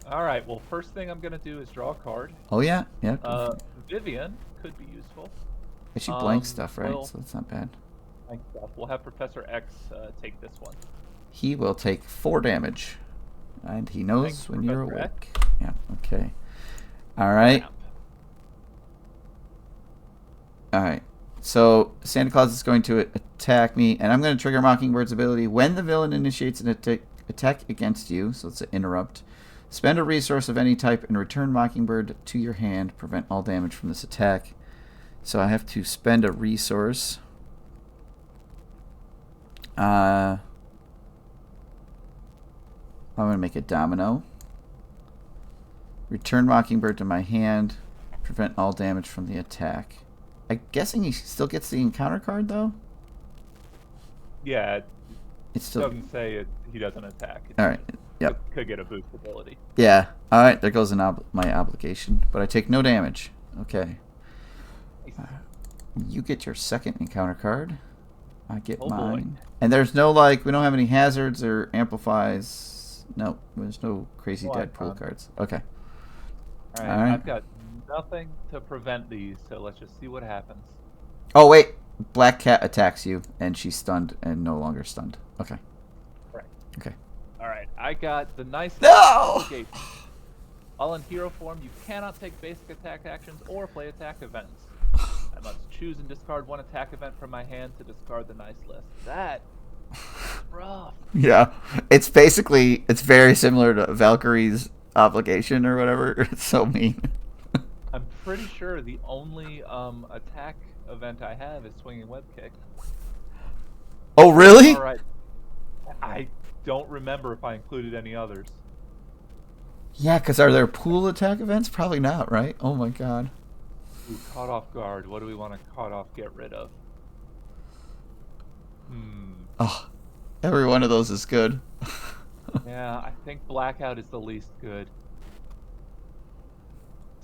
S2: All right. Well, first thing I'm gonna do is draw a card.
S1: Oh yeah, yeah.
S2: Vivian could be useful.
S1: She blank stuff, right?
S2: Well,
S1: So that's not bad.
S2: blank stuff. We'll have Professor X take this one.
S1: He will take 4 damage, and he knows
S2: Thanks,
S1: when you're
S2: Professor
S1: awake. Yeah. Okay. All right.
S2: Snap.
S1: All right. So Santa Claus is going to attack me, and I'm going to trigger Mockingbird's ability when the villain initiates an attack against you. So it's an interrupt. Spend a resource of any type and return Mockingbird to your hand. Prevent all damage from this attack. So I have to spend a resource. I'm going to make a domino. Return Mockingbird to my hand. Prevent all damage from the attack. I'm guessing he still gets the encounter card, though?
S2: Yeah.
S1: It still
S2: doesn't say it. He doesn't attack.
S1: All right. Yep.
S2: Could get a boost ability.
S1: Yeah. All right. There goes my obligation. But I take no damage. Okay. You get your second encounter card. I get mine.
S2: Boy.
S1: And there's no, like, we don't have any hazards or amplifies. No, there's no crazy Deadpool cards. Okay.
S2: All right. I've got nothing to prevent these, so let's just see what happens.
S1: Oh, wait. Black Cat attacks you, and she's stunned and no longer stunned. Okay.
S2: Right.
S1: Okay.
S2: All right. I got the nice...
S1: No!
S2: While in hero form, you cannot take basic attack actions or play attack events. I must choose and discard 1 attack event from my hand to discard the nice list. That is rough.
S1: Yeah. It's basically, it's very similar to Valkyrie's obligation or whatever. It's so mean.
S2: I'm pretty sure the only attack event I have is swinging web kick.
S1: Oh, really?
S2: All right. I don't remember if I included any others.
S1: Yeah, because are there pool attack events? Probably not, right? Oh my god.
S2: Ooh, caught off guard. What do we want to caught off get rid of?
S1: Oh, every one of those is good.
S2: Yeah, I think blackout is the least good.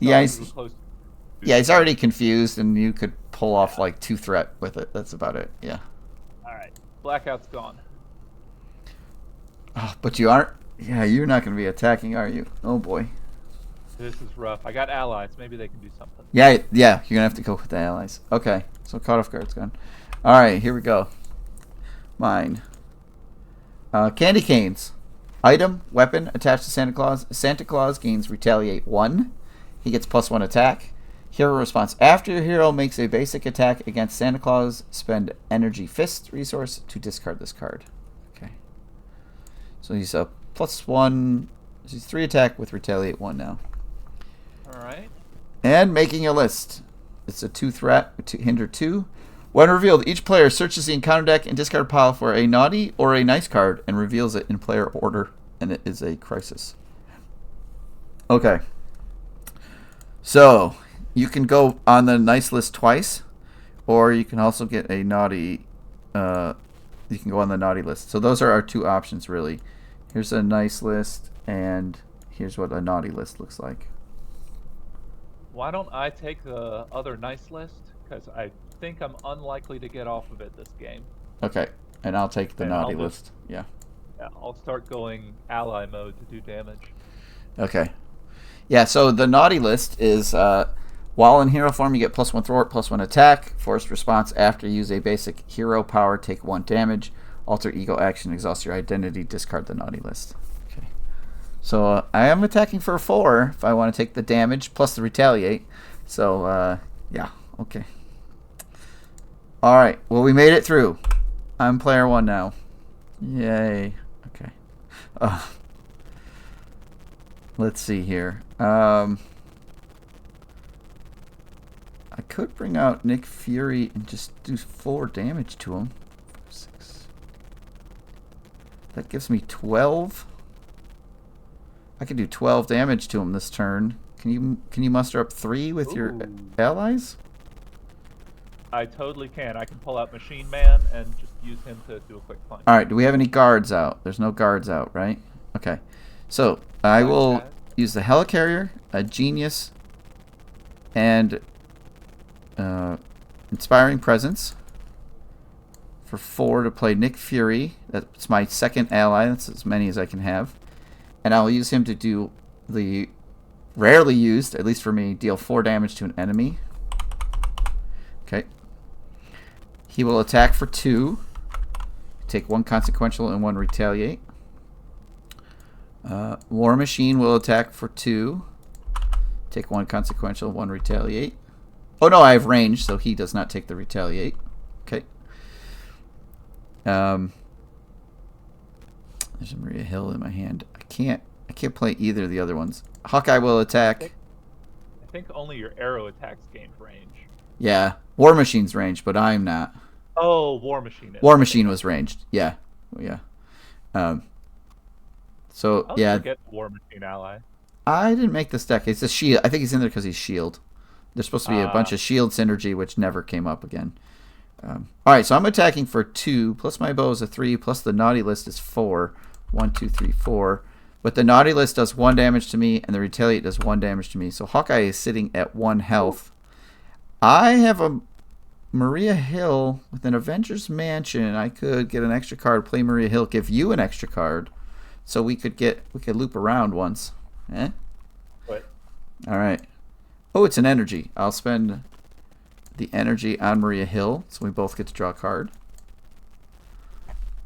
S1: Yeah, he's already confused, and you could pull off like 2 threat with it. That's about it. Yeah.
S2: All right, blackout's gone.
S1: Oh, but you aren't. Yeah, you're not going to be attacking, are you? Oh boy.
S2: This is rough. I got allies. Maybe they can do something.
S1: Yeah, you're going to have to go with the allies. Okay, so caught off guard's gone. All right, here we go. Mine. Candy canes. Item, weapon, attached to Santa Claus. Santa Claus gains retaliate 1. He gets +1 attack. Hero response. After your hero makes a basic attack against Santa Claus, spend Energy Fist resource to discard this card. Okay. So he's a +1. He's 3 attack with Retaliate 1 now.
S2: Alright.
S1: And making a list. It's a 2 threat, hinder 2. When revealed, each player searches the encounter deck and discard pile for a naughty or a nice card and reveals it in player order, and it is a crisis. Okay. So, you can go on the nice list twice, or you can also get a naughty. You can go on the naughty list. So those are our 2 options, really. Here's a nice list, and here's what a naughty list looks like.
S2: Why don't I take the other nice list? Because I think I'm unlikely to get off of it this game.
S1: Okay, and I'll take the
S2: And
S1: naughty
S2: I'll
S1: list. Yeah.
S2: Yeah, I'll start going ally mode to do damage.
S1: Okay. Yeah, so the naughty list is while in hero form, you get +1 thwart, +1 attack. Forced response after you use a basic hero power, take 1 damage. Alter ego action, exhaust your identity, discard the naughty list. Okay. So I am attacking for a 4 if I want to take the damage plus the retaliate. So, yeah, okay. All right, well, we made it through. I'm player 1 now. Yay. Okay. Let's see here. I could bring out Nick Fury and just do 4 damage to him. 6. That gives me 12. I could do 12 damage to him this turn. Can you muster up 3 with your allies?
S2: I totally can. I can pull out Machine Man and just use him to do a quick punch.
S1: All right. Do we have any guards out? There's no guards out, right? Okay. So I will use the Helicarrier, a Genius, and Inspiring Presence for 4 to play Nick Fury. That's my second ally. That's as many as I can have. And I'll use him to do the rarely used, at least for me, deal 4 damage to an enemy. Okay. He will attack for 2. Take 1 consequential and 1 retaliate. War Machine will attack for 2. Take 1 consequential, 1 retaliate. Oh no, I have range, so he does not take the retaliate. Okay. There's a Maria Hill in my hand. I can't play either of the other ones. Hawkeye will attack.
S2: I think only your arrow attacks gain range.
S1: Yeah, War Machine's ranged, but I'm not.
S2: Oh, War Machine.
S1: War Machine was ranged. Yeah, yeah. So
S2: I'll
S1: yeah.
S2: forget War Machine ally.
S1: I didn't make this deck. It's a shield. I think he's in there because he's shield. There's supposed to be a bunch of shield synergy, which never came up again. All right, so I'm attacking for 2, plus my bow is a 3, plus the naughty list is 4. 1, 2, 3, 4. But the naughty list does 1 damage to me, and the retaliate does 1 damage to me. So Hawkeye is sitting at 1 health. I have a Maria Hill with an Avengers Mansion. I could get an extra card, play Maria Hill, give you an extra card, so we could loop around once. Eh?
S2: What?
S1: All right. Oh, it's an energy. I'll spend the energy on Maria Hill, so we both get to draw a card.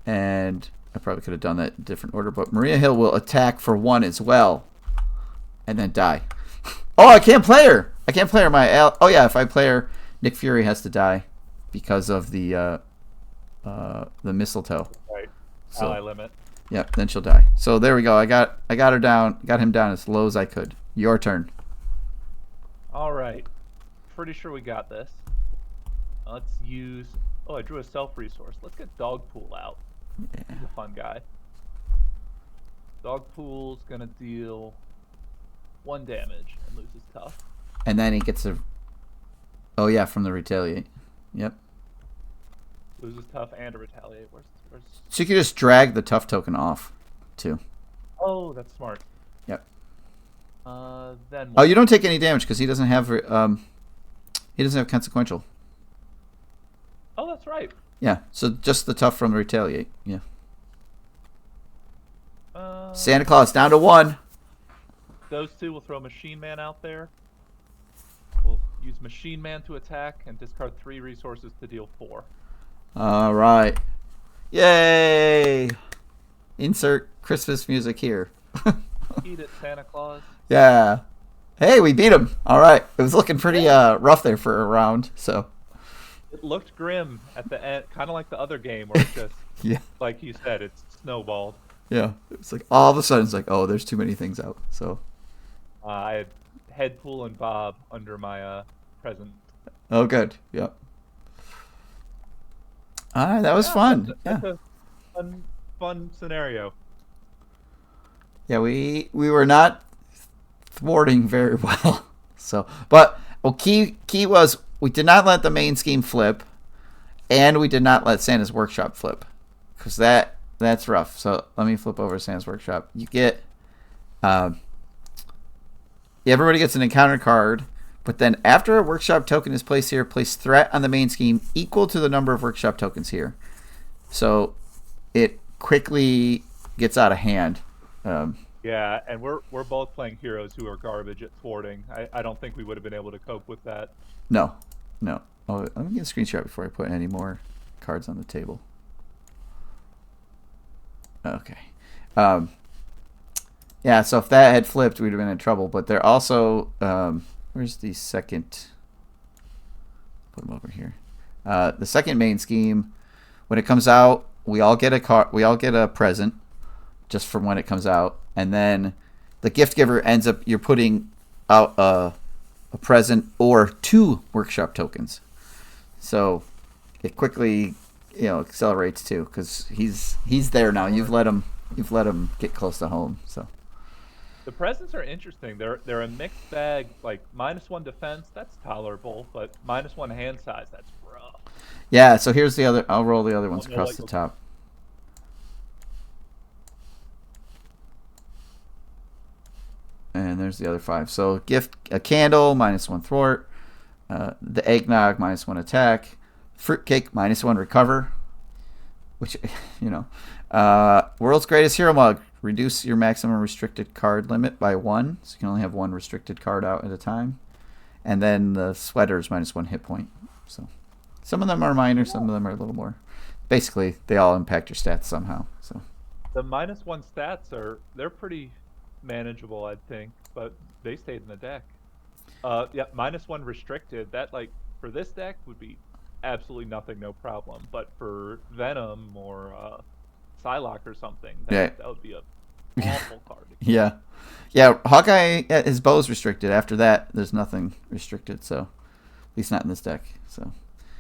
S1: And I probably could have done that in a different order, but Maria Hill will attack for 1 as well, and then die. Oh, I can't play her. I can't play her. Oh yeah, if I play her, Nick Fury has to die because of the mistletoe.
S2: Right.
S1: So,
S2: Ally limit.
S1: Yep. Then she'll die. So there we go. I got her down. Got him down as low as I could. Your turn.
S2: All right. Pretty sure we got this. Let's use. Oh, I drew a self resource. Let's get Dogpool out.
S1: Yeah.
S2: He's a fun guy. Dogpool's gonna deal 1 damage and loses tough.
S1: And then he gets a. Oh yeah, from the retaliate. Yep.
S2: Loses tough and a retaliate. Where's...
S1: So you can just drag the tough token off, too.
S2: Oh, that's smart.
S1: Yep.
S2: Then.
S1: Oh, you don't take any damage because he doesn't have consequential.
S2: Oh, that's right.
S1: Yeah. So just the tough from the retaliate. Yeah. Santa Claus down to 1.
S2: Those 2 will throw Machine Man out there. We'll use Machine Man to attack and discard 3 resources to deal 4.
S1: All right. Yay! Insert Christmas music here.
S2: Eat it, Santa Claus.
S1: Yeah. Hey, we beat him. All right. It was looking pretty rough there for a round. So
S2: It looked grim at the end, kind of like the other game where it just,
S1: yeah,
S2: like you said, it's snowballed.
S1: yeah. It's like all of a sudden it's like, oh, there's too many things out. So
S2: I had Headpool and Bob under my present.
S1: oh, good. Yep. All right, that was fun. Yeah.
S2: That's a fun scenario.
S1: Yeah, we were not thwarting very well. So, but well, key was we did not let the main scheme flip, and we did not let Santa's Workshop flip, because that's rough. So let me flip over Santa's Workshop. You get, everybody gets an encounter card, but then after a Workshop token is placed here, place threat on the main scheme equal to the number of Workshop tokens here. So it quickly gets out of hand.
S2: Yeah, and we're both playing heroes who are garbage at thwarting. I don't think we would have been able to cope with that.
S1: No. Oh, let me get a screenshot before I put any more cards on the table. Okay. Yeah, so if that had flipped, we'd have been in trouble. But they're also, where's the second? Put them over here. The second main scheme, when it comes out, we all get a present, just from when it comes out, and then the gift giver ends up you're putting out a present or 2 Workshop tokens. So it quickly accelerates too, because he's there now. You've let him get close to home. So
S2: the presents are interesting. They're a mixed bag. Like -1 defense, that's tolerable, but -1 hand size, that's rough.
S1: Yeah. So here's the other. I'll roll the other ones across the top. And there's the other 5. So gift a candle, -1 thwart. The eggnog, -1 attack. Fruitcake, -1 recover. Which, world's greatest hero mug. Reduce your maximum restricted card limit by 1. So you can only have 1 restricted card out at a time. And then the sweaters, -1 hit point. So some of them are minor, some of them are a little more. Basically, they all impact your stats somehow. So
S2: the -1 stats they're pretty manageable, I think, but they stayed in the deck. Yeah, -1 restricted. That, like, for this deck would be absolutely nothing, no problem. But for Venom or Psylocke or something, that would be a awful card.
S1: Yeah. Hawkeye, his bow's restricted. After that, there's nothing restricted. So at least not in this deck. So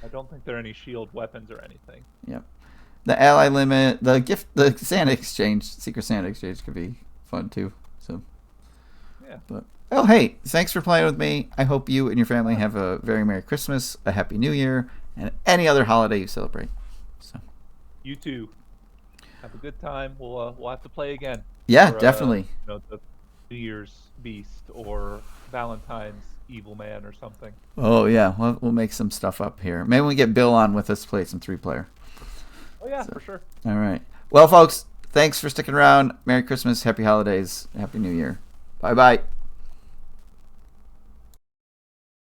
S2: I don't think there are any shield weapons or anything.
S1: Yep. The ally limit, the Santa exchange, Secret Santa exchange could be fun too. So
S2: yeah.
S1: But hey, thanks for playing with me. I hope you and your family have a very Merry Christmas, a Happy New Year, and any other holiday you celebrate. So
S2: you too. Have a good time. We'll have to play again.
S1: Yeah, definitely.
S2: The New Year's Beast or Valentine's Evil Man or something.
S1: Oh yeah, we'll make some stuff up here. Maybe we get Bill on with us to play some 3-player.
S2: Oh yeah, for sure.
S1: All right. Well, folks, thanks for sticking around. Merry Christmas, Happy Holidays, Happy New Year. Bye-bye.